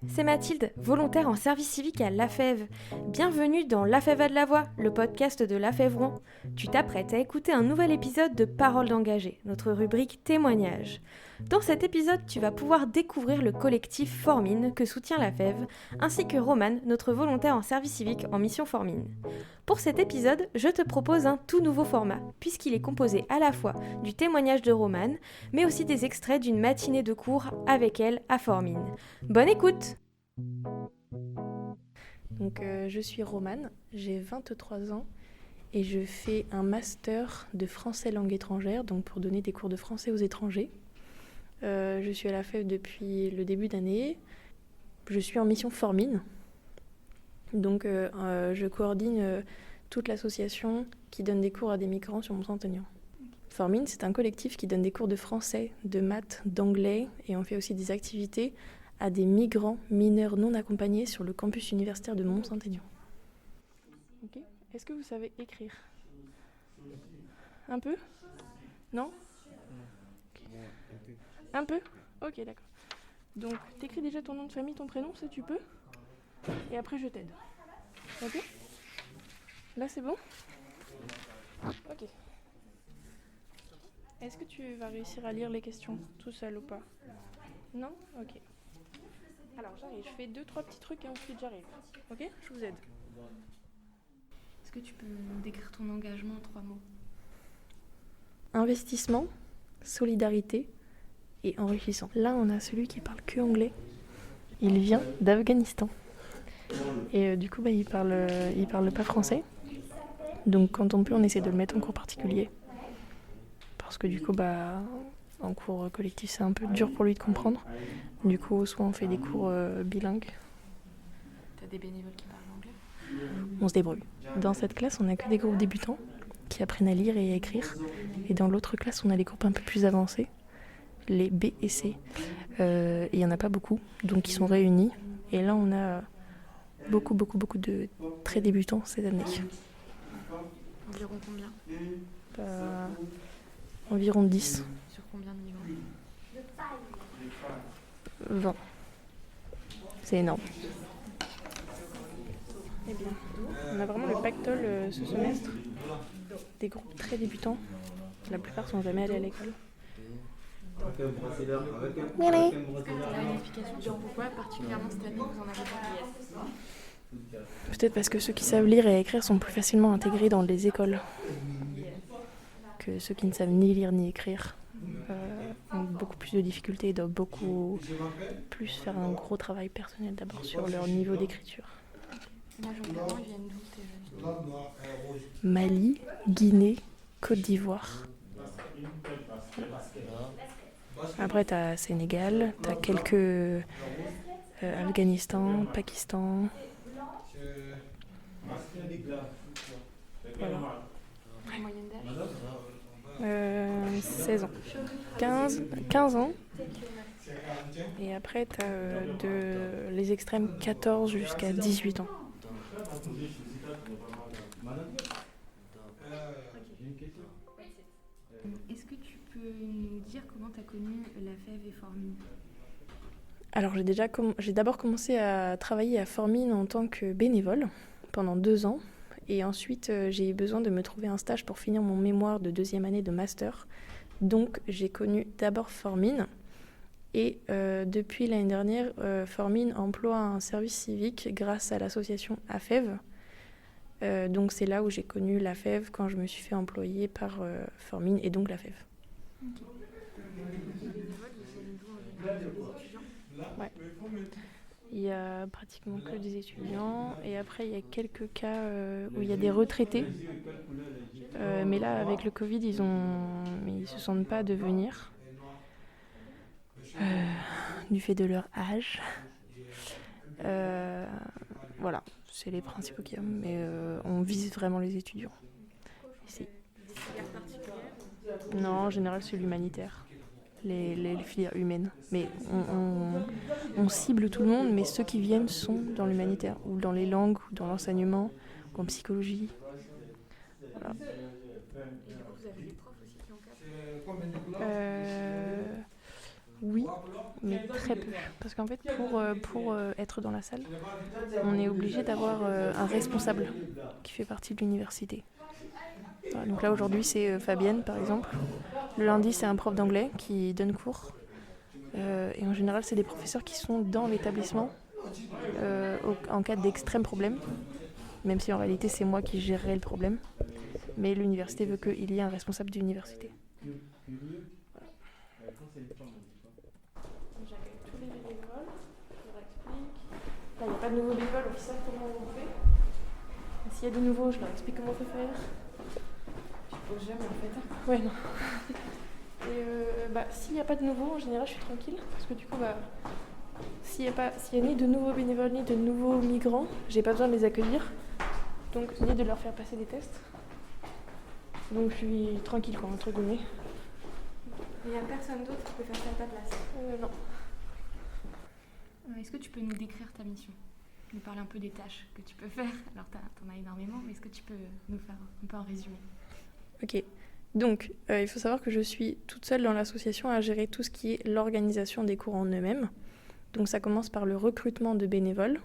c'est Mathilde, volontaire en service civique à Lafèvre. Bienvenue dans Lafèvre a de la voix, le podcast de Lafèvre Rouen. Tu t'apprêtes à écouter un nouvel épisode de Paroles d'engagés, notre rubrique témoignages. Dans cet épisode, tu vas pouvoir découvrir le collectif Formine que soutient Lafèvre, ainsi que Romane, notre volontaire en service civique en mission Formine. Pour cet épisode, je te propose un tout nouveau format, puisqu'il est composé à la fois du témoignage de Romane, mais aussi des extraits d'une matinée de cours avec elle à Formine. Bonne écoute! Donc, je suis Romane, j'ai 23 ans et je fais un master de français langue étrangère, donc pour donner des cours de français aux étrangers. Je suis à la FEV depuis le début d'année. Je suis en mission Formine. Donc, je coordonne toute l'association qui donne des cours à des migrants sur Mont-Saint-Aignan. Formine, c'est un collectif qui donne des cours de français, de maths, d'anglais et on fait aussi des activités à des migrants mineurs non accompagnés sur le campus universitaire de Mont-Saint-Aignan. Okay. Est-ce que vous savez écrire ? Un peu ? Non ? Okay. Un peu ? Ok, d'accord. Donc, t'écris déjà ton nom de famille, ton prénom, ça tu peux ? Et après, je t'aide. Ok ? Là, c'est bon ? Ok. Est-ce que tu vas réussir à lire les questions tout seul ou pas ? Non ? Ok. Alors j'arrive, je fais 2-3 petits trucs et ensuite j'arrive. Ok ? Je vous aide. Est-ce que tu peux nous décrire ton engagement en 3 mots ? Investissement, solidarité et enrichissant. Là, on a celui qui parle que anglais. Il vient d'Afghanistan. Et du coup, il parle pas français. Donc quand on peut, on essaie de le mettre en cours particulier. Parce que du coup, en cours collectif, c'est un peu dur pour lui de comprendre. Du coup, soit on fait des cours bilingues. T'as des bénévoles qui parlent anglais ? On se débrouille. Dans cette classe, on n'a que des groupes débutants qui apprennent à lire et à écrire. Et dans l'autre classe, on a les groupes un peu plus avancés, les B et C. Et il n'y en a pas beaucoup, donc ils sont réunis. Et là, on a beaucoup de très débutants cette année. Environ combien ? Environ 10. Sur combien de niveaux ? 20. C'est énorme. Eh bien, on a vraiment le pactole ce semestre. Des groupes très débutants. La plupart sont jamais allés à l'école. Tu as une explication sur pourquoi particulièrement cette année vous en avez parlé ? Peut-être parce que ceux qui savent lire et écrire sont plus facilement intégrés dans les écoles que ceux qui ne savent ni lire ni écrire. Ont beaucoup plus de difficultés et doivent beaucoup plus faire un gros travail personnel d'abord sur leur niveau d'écriture. Majoritairement, ils viennent d'où tes jeunes ? Mali, Guinée, Côte d'Ivoire. Après, t'as Sénégal, t'as quelques Afghanistan, Pakistan. Voilà. En moyenne d'âge ? 16 ans. 15 ans. Et après, tu as les extrêmes 14 jusqu'à 18 ans. Est-ce que tu peux nous dire comment tu as connu Lafèvre et Formine ? Alors, j'ai d'abord commencé à travailler à Formine en tant que bénévole pendant 2 ans. Et ensuite, j'ai eu besoin de me trouver un stage pour finir mon mémoire de 2e année de master. Donc, j'ai connu d'abord Formine. Et depuis l'année dernière, Formine emploie un service civique grâce à l'association AFEV. Donc, c'est là où j'ai connu l'AFEV quand je me suis fait employer par Formine et donc l'AFEV. Okay. Ouais. Il y a pratiquement que des étudiants et après il y a quelques cas où il y a des retraités. Mais là avec le Covid ils se sentent pas de venir du fait de leur âge. Voilà, c'est les principaux qu'il y a, mais on vise vraiment les étudiants. Ici. Non, en général c'est l'humanitaire. Les filières humaines. Mais on cible tout le monde, mais ceux qui viennent sont dans l'humanitaire, ou dans les langues, ou dans l'enseignement, ou en psychologie. Voilà. Et du coup, vous avez des profs aussi qui encadrent ? Oui, mais très peu. Parce qu'en fait, pour être dans la salle, on est obligé d'avoir un responsable qui fait partie de l'université. Voilà, donc là, aujourd'hui, c'est Fabienne, par exemple. Le lundi, c'est un prof d'anglais qui donne cours. Et en général, c'est des professeurs qui sont dans l'établissement en cas d'extrême problème. Même si en réalité, c'est moi qui gérerai le problème. Mais l'université veut qu'il y ait un responsable d'université. J'accueille tous les bénévoles, je leur explique. Là, il n'y a pas de nouveaux bénévoles, donc ils savent comment on fait. Et s'il y a des nouveaux, je leur explique comment on peut faire. Tu poses jamais en fait. Ouais, non. Et s'il n'y a pas de nouveaux, en général, je suis tranquille. Parce que du coup, s'il n'y a ni de nouveaux bénévoles, ni de nouveaux migrants, j'ai pas besoin de les accueillir. Donc, ni de leur faire passer des tests. Donc, je suis tranquille, quoi, entre guillemets. Il n'y a personne d'autre qui peut faire ça à ta place? Non. Est-ce que tu peux nous décrire ta mission? Nous parler un peu des tâches que tu peux faire. Alors, t'en as énormément, mais est-ce que tu peux nous faire un peu un résumé? Ok. Donc, il faut savoir que je suis toute seule dans l'association à gérer tout ce qui est l'organisation des cours en eux-mêmes. Donc, ça commence par le recrutement de bénévoles.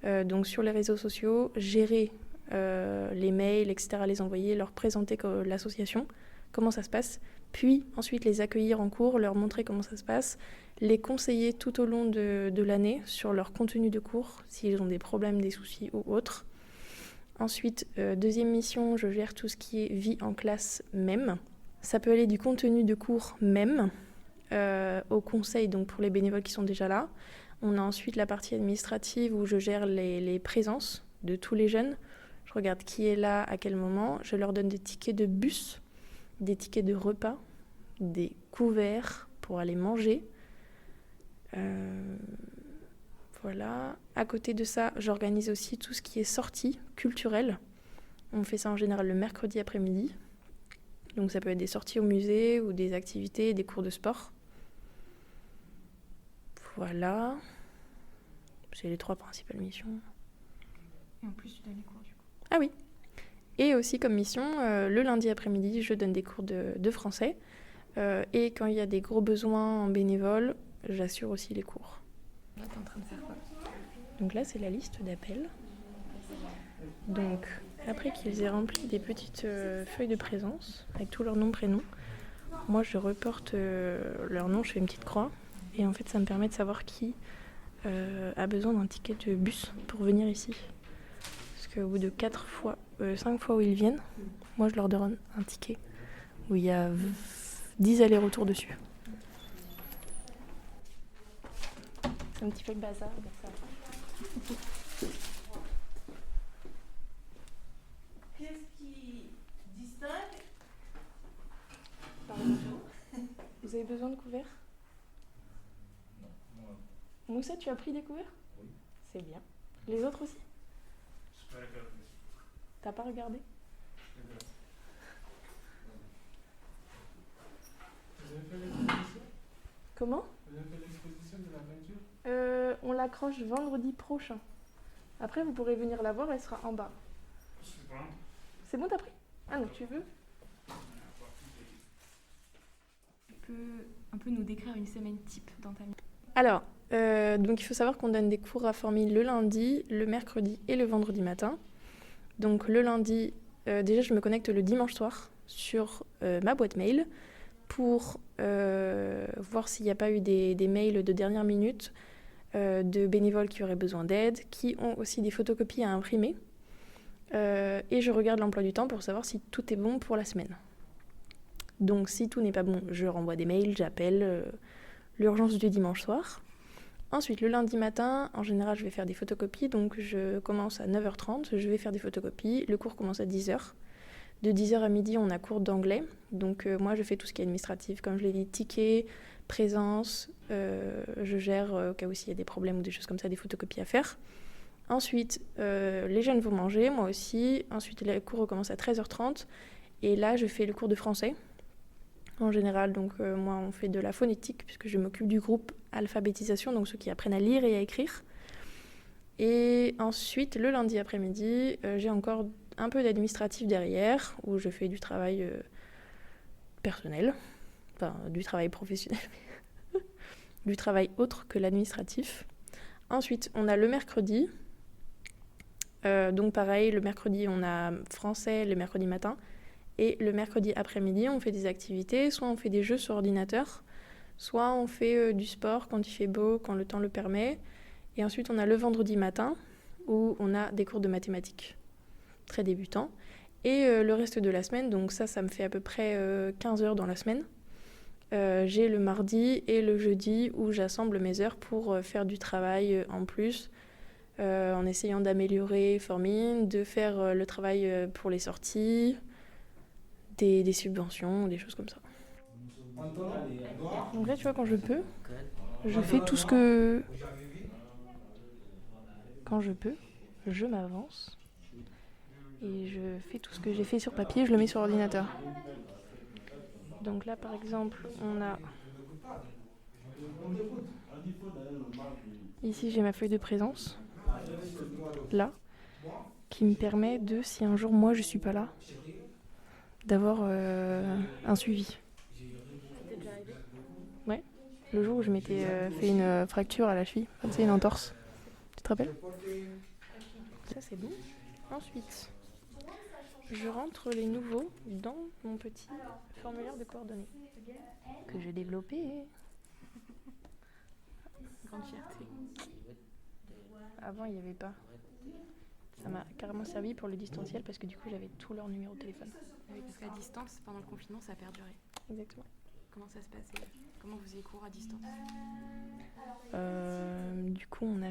Donc, sur les réseaux sociaux, gérer les mails, etc., les envoyer, leur présenter l'association, comment ça se passe. Puis, ensuite, les accueillir en cours, leur montrer comment ça se passe. Les conseiller tout au long de l'année sur leur contenu de cours, s'ils ont des problèmes, des soucis ou autres. Ensuite, deuxième mission, je gère tout ce qui est vie en classe même. Ça peut aller du contenu de cours même au conseil, donc pour les bénévoles qui sont déjà là. On a ensuite la partie administrative où je gère les présences de tous les jeunes. Je regarde qui est là, à quel moment. Je leur donne des tickets de bus, des tickets de repas, des couverts pour aller manger. Voilà. À côté de ça, j'organise aussi tout ce qui est sortie culturelle. On fait ça en général le mercredi après-midi. Donc ça peut être des sorties au musée ou des activités, des cours de sport. Voilà. C'est les 3 principales missions. Et en plus, tu donnes les cours du coup. Ah oui. Et aussi comme mission, le lundi après-midi, je donne des cours de français. Et quand il y a des gros besoins en bénévole, j'assure aussi les cours. Là, t'es en train de faire quoi? Donc là, c'est la liste d'appels. Donc, après qu'ils aient rempli des petites feuilles de présence avec tous leurs noms, prénoms, moi, je reporte leur nom, je fais une petite croix. Et en fait, ça me permet de savoir qui a besoin d'un ticket de bus pour venir ici. Parce qu'au bout de 5 fois où ils viennent, moi, je leur donne un ticket où il y a 10 allers-retours dessus. C'est un petit peu le bazar, mais ça va. Qu'est-ce qui distingue? Vous avez besoin de couverts? Non. Moussa, tu as pris des couverts? Oui. C'est bien. Les autres aussi? Je n'ai pas regardé. T'as pas regardé? Vous avez fait l'exposition? Comment? Vous avez fait l'exposition de la peinture? On l'accroche vendredi prochain. Après, vous pourrez venir la voir, elle sera en bas. C'est bon. C'est bon, t'as pris? Ah non, tu veux? Tu peux un peu nous décrire une semaine type dans ta mission? Alors, donc il faut savoir qu'on donne des cours à Formil le lundi, le mercredi et le vendredi matin. Donc le lundi, déjà je me connecte le dimanche soir sur ma boîte mail pour voir s'il n'y a pas eu des mails de dernière minute de bénévoles qui auraient besoin d'aide, qui ont aussi des photocopies à imprimer. Et je regarde l'emploi du temps pour savoir si tout est bon pour la semaine. Donc si tout n'est pas bon, je renvoie des mails, j'appelle l'urgence du dimanche soir. Ensuite, le lundi matin, en général, je vais faire des photocopies. Donc je commence à 9h30, je vais faire des photocopies. Le cours commence à 10h. De 10h à midi, on a cours d'anglais. Donc moi, je fais tout ce qui est administratif, comme je l'ai dit, tickets, présence. Je gère, au cas où s'il y a des problèmes ou des choses comme ça, des photocopies à faire. Ensuite, les jeunes vont manger, moi aussi. Ensuite, les cours recommencent à 13h30. Et là, je fais le cours de français. En général, donc moi, on fait de la phonétique, puisque je m'occupe du groupe alphabétisation, donc ceux qui apprennent à lire et à écrire. Et ensuite, le lundi après-midi, j'ai encore un peu d'administratif derrière, où je fais du travail personnel, enfin du travail professionnel, du travail autre que l'administratif. Ensuite, on a le mercredi. Donc pareil, le mercredi, on a français le mercredi matin. Et le mercredi après-midi, on fait des activités. Soit on fait des jeux sur ordinateur, soit on fait du sport quand il fait beau, quand le temps le permet. Et ensuite, on a le vendredi matin, où on a des cours de mathématiques, très débutants. Et le reste de la semaine, donc ça me fait à peu près 15 heures dans la semaine. J'ai le mardi et le jeudi où j'assemble mes heures pour faire du travail en plus, en essayant d'améliorer Formine, de faire le travail pour les sorties, des subventions, des choses comme ça. Donc là, tu vois, quand je peux, je fais tout ce que... Quand je peux, je m'avance et je fais tout ce que j'ai fait sur papier, je le mets sur ordinateur. Donc là, par exemple, on a... Ici, j'ai ma feuille de présence, là, qui me permet de, si un jour, moi, je suis pas là, d'avoir un suivi. Ouais, le jour où je m'étais fait une fracture à la cheville, enfin, c'est une entorse. Tu te rappelles ? Ça, c'est bon. Ensuite, je rentre les nouveaux dans mon petit formulaire de coordonnées que j'ai développé. Grande fierté. Avant, il n'y avait pas. Ça m'a carrément servi pour le distanciel parce que du coup, j'avais tous leurs numéros de téléphone. Oui, parce qu'à distance, pendant le confinement, ça a perduré. Exactement. Comment ça se passait ? Comment vous faisiez cours à distance ? Du coup, on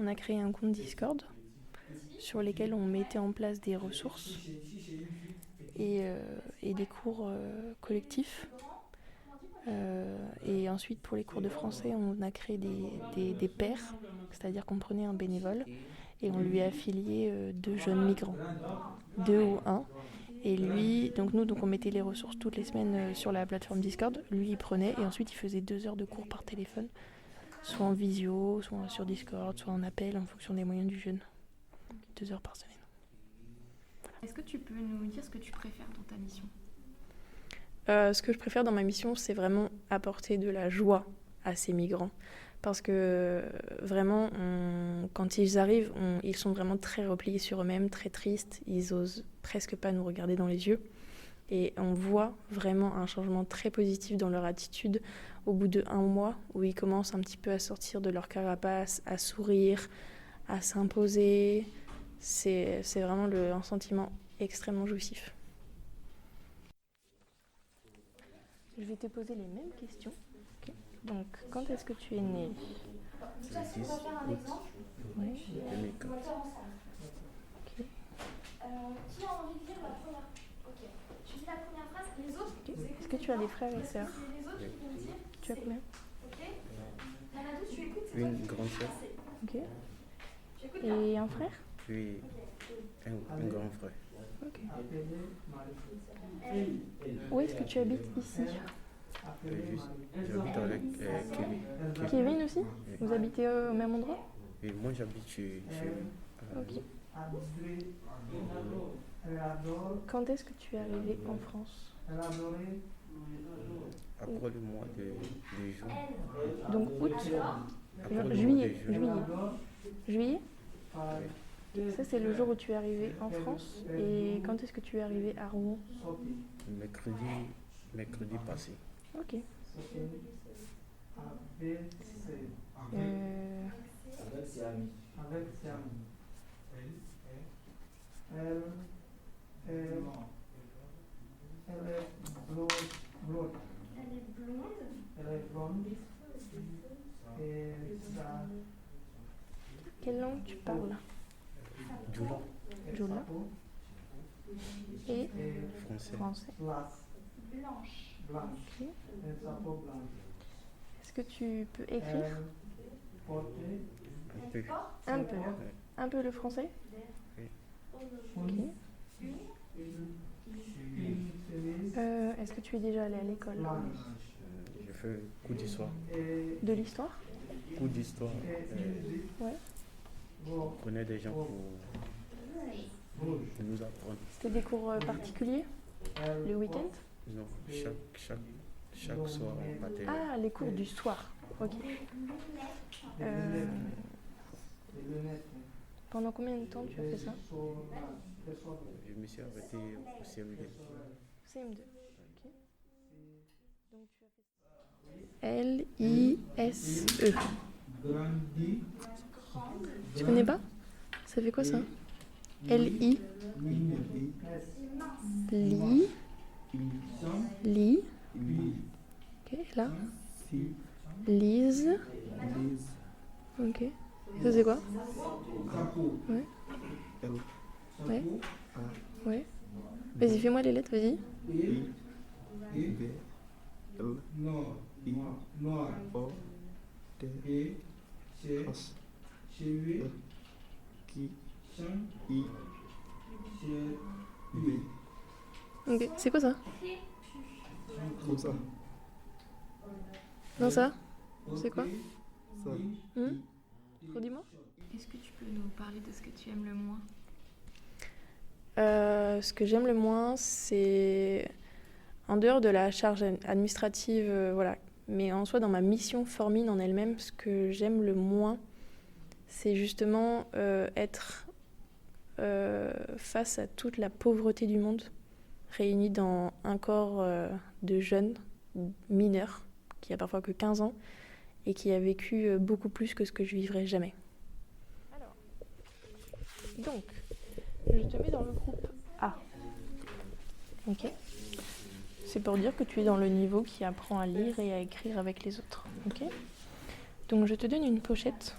a créé un compte Discord sur lesquels on mettait en place des ressources et des cours collectifs. Et ensuite, pour les cours de français, on a créé des pairs, c'est-à-dire qu'on prenait un bénévole et on lui affiliait 2 jeunes migrants, 2 ou 1. Et lui, donc on mettait les ressources toutes les semaines sur la plateforme Discord. Lui, il prenait et ensuite il faisait 2 heures de cours par téléphone, soit en visio, soit sur Discord, soit en appel, en fonction des moyens du jeune. 2 heures par semaine. Est-ce que tu peux nous dire ce que tu préfères dans ta mission ? Ce que je préfère dans ma mission, c'est vraiment apporter de la joie à ces migrants. Parce que vraiment, quand ils arrivent, ils sont vraiment très repliés sur eux-mêmes, très tristes. Ils osent presque pas nous regarder dans les yeux. Et on voit vraiment un changement très positif dans leur attitude au bout de 1 mois, où ils commencent un petit peu à sortir de leur carapace, à sourire, à s'imposer. C'est vraiment un sentiment extrêmement jouissif. Je vais te poser les mêmes questions. Okay. Donc, quand est-ce que tu es né ? Le 10 août Oui. 2004. Okay. Qui a envie de lire la première ? Ok. Tu dis la première phrase, les autres Okay. Est-ce que tu as des frères et sœurs ? C'est les autres qui vont dire. Tu as combien ? Ok. Mamadou, tu écoutes, c'est Une grande sœur, Ok. Tu écoutes là. Et un frère ? puis un grand frère. Ok. Où est-ce que tu habites ici ? J'habite avec Kevin. Kevin aussi ? Vous habitez au même endroit ? Et moi j'habite chez lui. Ok. Quand est-ce que tu es arrivé en France ? Après le mois de juin. Donc août ? Après le mois Juillet. de juin. Juillet ? Ça, c'est le jour où tu es arrivé en France. Et quand est-ce que tu es arrivé à Rouen ? Mercredi passé. Ok. Quelle langue tu parles ? Djoula, Djoula. Et français. français. Ok. Est-ce que tu peux écrire ? Un peu. Un peu. Ouais. Un peu le français ? Oui. Ok. Est-ce que tu es déjà allé à l'école ? Je fais cours d'histoire. De l'histoire ? Cours d'histoire. Ouais. On connaît des gens pour nous apprendre. C'était des cours particuliers ? Le week-end ? Non, chaque soir on partait. Ah, les cours du soir. Ok. Pendant combien de temps tu as fait ça? Je me suis arrêté au CM2. CM2. Ok. Donc tu as fait L-I-S-E. Tu connais pas? Ça fait quoi ça? L-I. Li. Li. Ok, là. Lise. Ok. Ça c'est quoi? Ouais. Ouais. Ouais. Vas-y, fais-moi les lettres, vas-y. Ok, c'est quoi ça? Comme ça. Non, ça? C'est quoi? Ça. Redis-moi. Est-ce que tu peux nous parler de ce que tu aimes le moins? Ce que j'aime le moins, c'est en dehors de la charge administrative, voilà. Mais en soi, dans ma mission Formine en elle-même, ce que j'aime le moins, c'est justement être face à toute la pauvreté du monde, réunie dans un corps de jeunes mineurs, qui a parfois que 15 ans, et qui a vécu beaucoup plus que ce que je vivrai jamais. Alors, donc, je te mets dans le groupe A. Ok. C'est pour dire que tu es dans le niveau qui apprend à lire et à écrire avec les autres. Ok. Donc, je te donne une pochette.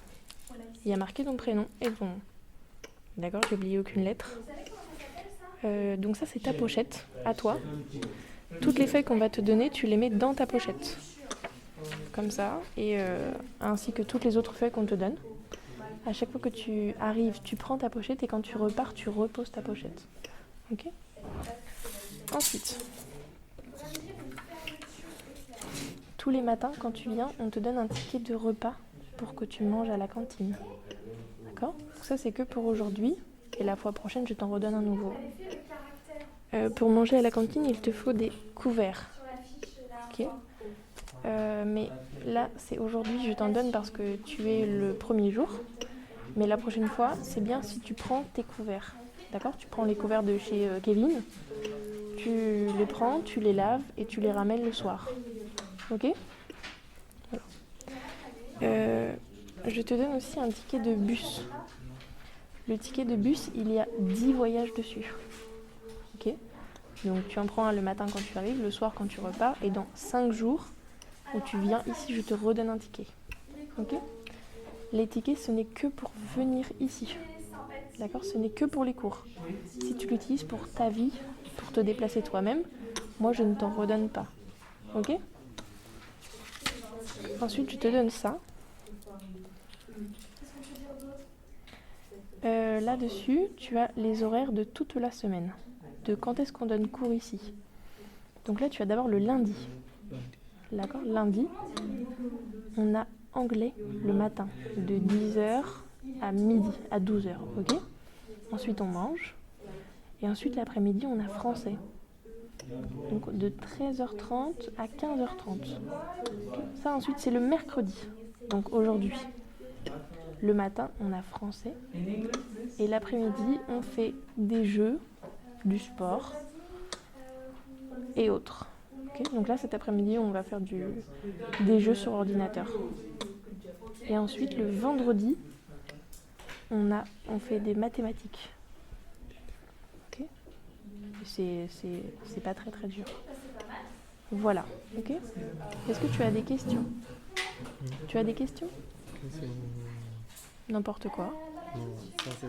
Il y a marqué ton prénom et ton nom. D'accord, j'ai oublié aucune lettre. Donc ça, c'est ta pochette, à toi. Toutes les feuilles qu'on va te donner, tu les mets dans ta pochette. Comme ça, et ainsi que toutes les autres feuilles qu'on te donne. À chaque fois que tu arrives, tu prends ta pochette et quand tu repars, tu reposes ta pochette. Ok ? Ensuite, tous les matins, quand tu viens, on te donne un ticket de repas pour que tu manges à la cantine. D'accord ? Ça, c'est que pour aujourd'hui. Et la fois prochaine, je t'en redonne un nouveau. Pour manger à la cantine, il te faut des couverts. Ok ? Mais là, c'est aujourd'hui, je t'en donne parce que tu es le premier jour. Mais la prochaine fois, c'est bien si tu prends tes couverts. D'accord ? Tu prends les couverts de chez Kevin, tu les prends, tu les laves et tu les ramènes le soir. Ok ? Voilà. Je te donne aussi un ticket de bus. Le ticket de bus, il y a 10 voyages dessus. Ok ? Donc tu en prends un le matin quand tu arrives, le soir quand tu repars, et dans 5 jours où tu viens ici, je te redonne un ticket. Ok ? Les tickets, ce n'est que pour venir ici. D'accord ? Ce n'est que pour les cours. Si tu l'utilises pour ta vie, pour te déplacer toi-même, moi je ne t'en redonne pas. Ok ? Ensuite, je te donne ça. Là-dessus, tu as les horaires de toute la semaine. De quand est-ce qu'on donne cours ici. Donc là, tu as d'abord le lundi. D'accord ? Lundi, on a anglais le matin, de 10h à midi, à 12h. Ok ? Ensuite, on mange. Et ensuite, l'après-midi, on a français. Donc de 13h30 à 15h30. Okay. Ça, ensuite, c'est le mercredi. Donc aujourd'hui. Le matin, on a français. Et l'après-midi, on fait des jeux, du sport et autres. Okay. Donc là, cet après-midi, on va faire des jeux sur ordinateur. Et ensuite, le vendredi, on fait des mathématiques. Okay. C'est pas très très dur. Voilà. Ok. Est-ce que tu as des questions ? Tu as des questions ? N'importe quoi. Non, ça c'est...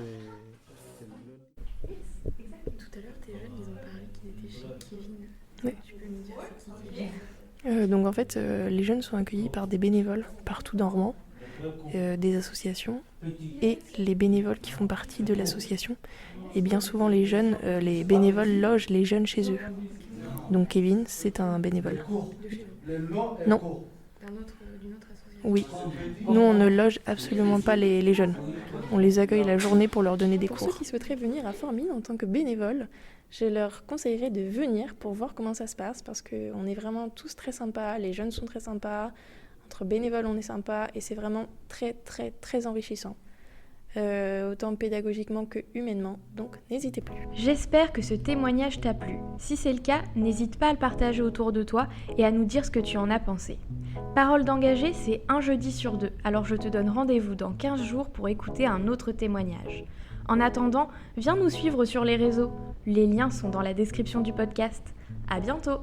Tout à l'heure, tes jeunes, ils ont parlé qu'ils étaient chez Kevin. Oui. Tu peux nous dire c'est qui Kevin ? Donc en fait, les jeunes sont accueillis par des bénévoles partout dans Rouen, des associations, et les bénévoles qui font partie de l'association. Et bien souvent, les bénévoles logent les jeunes chez eux. Donc Kevin, c'est un bénévole. Non. D'une autre association ? Oui. Nous, on ne loge absolument pas les jeunes. On les accueille la journée pour leur donner des cours. Pour ceux qui souhaiteraient venir à Formine en tant que bénévole, je leur conseillerais de venir pour voir comment ça se passe parce qu'on est vraiment tous très sympas, les jeunes sont très sympas, entre bénévoles on est sympas et c'est vraiment très très très enrichissant. Autant pédagogiquement que humainement, donc n'hésitez plus. J'espère que ce témoignage t'a plu. Si c'est le cas, n'hésite pas à le partager autour de toi et à nous dire ce que tu en as pensé. Parole d'engagé, c'est un jeudi sur 2, alors je te donne rendez-vous dans 15 jours pour écouter un autre témoignage. En attendant, viens nous suivre sur les réseaux. Les liens sont dans la description du podcast. À bientôt!